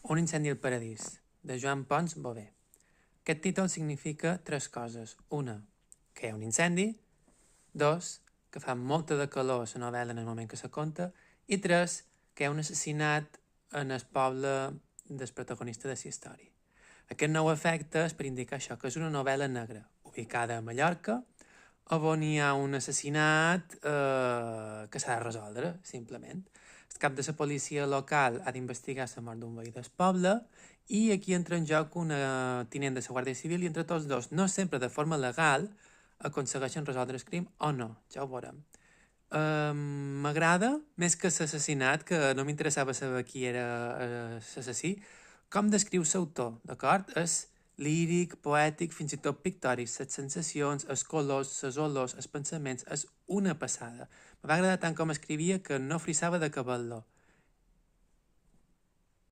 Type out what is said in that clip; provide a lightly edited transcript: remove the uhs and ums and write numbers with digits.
Un incendi al paradís, de Joan Pons Bové. Aquest títol significa tres coses. Una, que hi ha un incendi. Dos, que fa molta de calor a la novel·la en el moment que se conta. I tres, que hi ha un assassinat en el poble del protagonista de la història. Aquest nou efecte és per indicar això, que és una novel·la negra, ubicada a Mallorca, on hi ha un assassinat que s'ha de resoldre, simplement. El cap de la policia local ha d'investigar la mort d'un veí del poble i aquí entra en joc una tinent de la Guàrdia Civil i entre tots dos, no sempre de forma legal, aconsegueixen resoldre el crim o no, ja ho veurem. M'agrada, més que l'assassinat, que no m'interessava saber qui era l'assassí, com descriu l'autor, d'acord? És líric, poètic, fins i tot pictòric, les sensacions, els colors, les olors, els pensaments, és una passada. Me va agradar tant com escrivia que no frissava de acabar-lo.